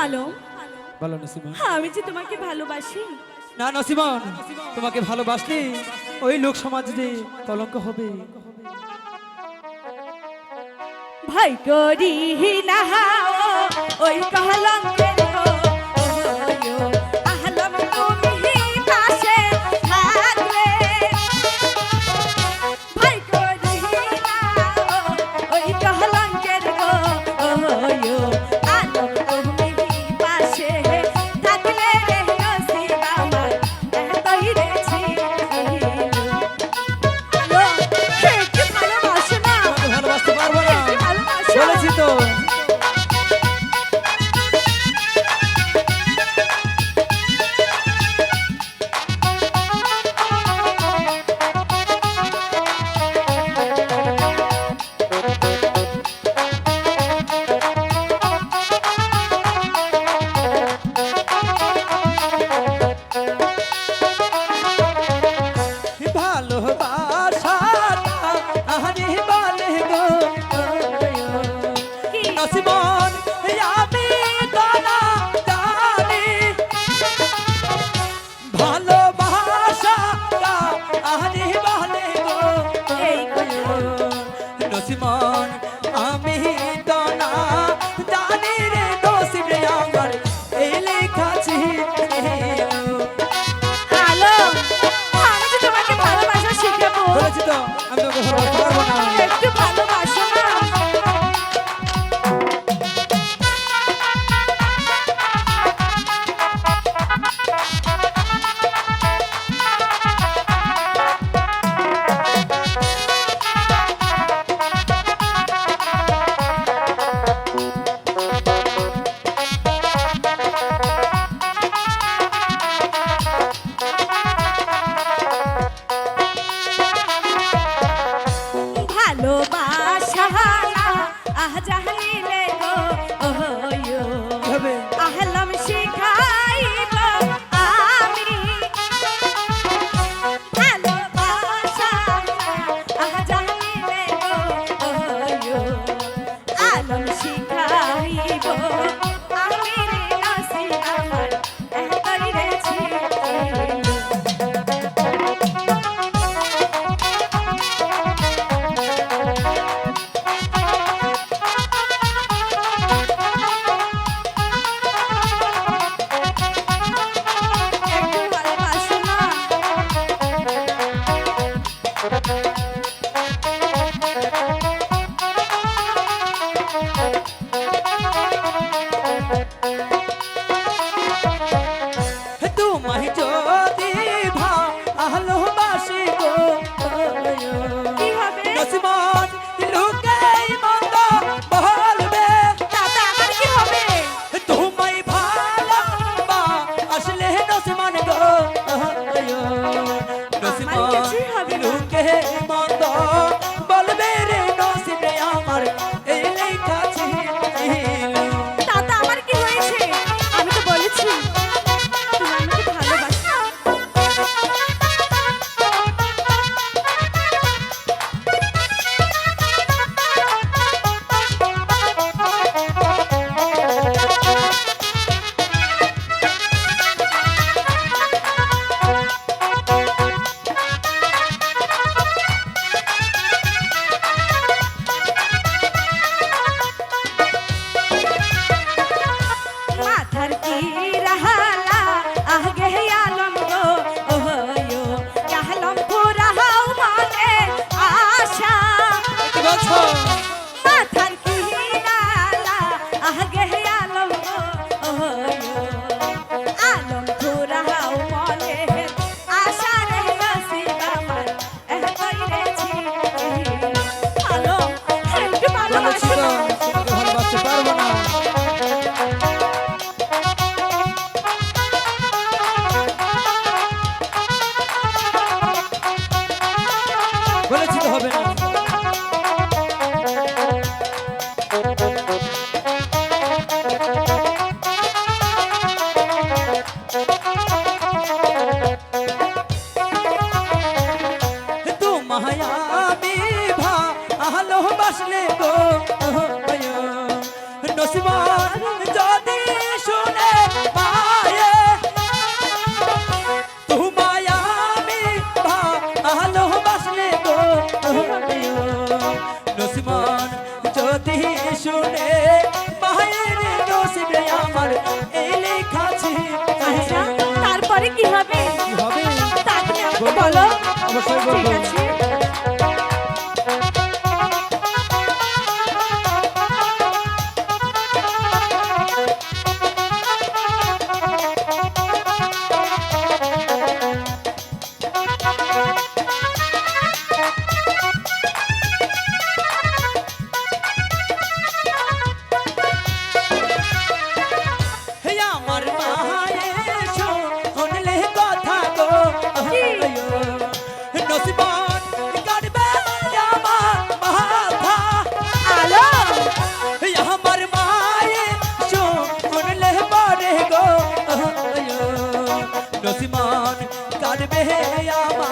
Hello, বলো নসিমন। আমি যে তোমাকে ভালোবাসি। না নসিমন, তোমাকে ভালোবাসলে ওই লোক সমাজে কলঙ্ক হবে। ভয় করি না ওই কলঙ্কের গো, আহলাম তুমি পাশে থাকলে। ভয় করি না ওই কলঙ্কের গো, আহলাম তুমি পাশে থাকলে রে নসিব আমার এতই রে ছিল। হ্যালো, সে কি ভালোবাসে না? তোমাকে ভালোবাসতে পারবো না, ভালোবাসো? বলেছি তো। ভালোবাসাটা আরে বলে গো কি? নসিমন, আমি তো না জানি ভালোবাসাটা আরে বলে গো এই কথা। নসিমন, আমি তো না জানি রে নসিব রে আমার এই লেখা ছিল। হ্যালো, আমি যে তোমাকে ভালোবাসা শিখাবো। বলেছি তো আমি তোকে ভালোবাসতে পারবো না। একটু ভালোবাসো না? ভালোবাসা না আহ জানিলে গো, হবে আহলাম শিখাইব আমি। ভালোবাসা না আহ জানিলে গো, আলম শিখাইব আমি রে নসিব আমার এতই রে ছিল। একটু ভালোবাসো না? তোমায় যদি ভালোবাসি গো কি হবে? নসিমন, লোকেই মন্দ বলবে তাতে আমার কি হবে? তোমায় ভালোবাসলে নসিমন গো আমার কিছুই হবে না। লোকে মন্দ বলবে রে নসিব রে আমার এই লেখা ছিল। তাতে আমার কি হয়েছে? আমি তো বলেছি তুমি আমাকে ভালোবাসো। মাথার কি রাহালা আগে আলম গো, কাহলম পুরাও মনে আশা। কি বলছো? মাথার কি রাহালা আগে আলম গো, আলম পুরাও মনে আশা রে নসিব আমার এতই রে ছিল। আলম, একটু বলেছি ভালোবাসো তো না? তোমাকে ভালোবাসতে পারবো না। কি হবে? কি হবে? তা তুমি আমাকে বলবো? বলো। অবশ্যই ঠিক বলবো। আছে। হে আমার মায়ের শুনলে কথা গো কি? নসিবান কাটবে আমার মাথা আলো হে আমার মায়ের শুনলে পরে গো নসিবান কাটবে আমার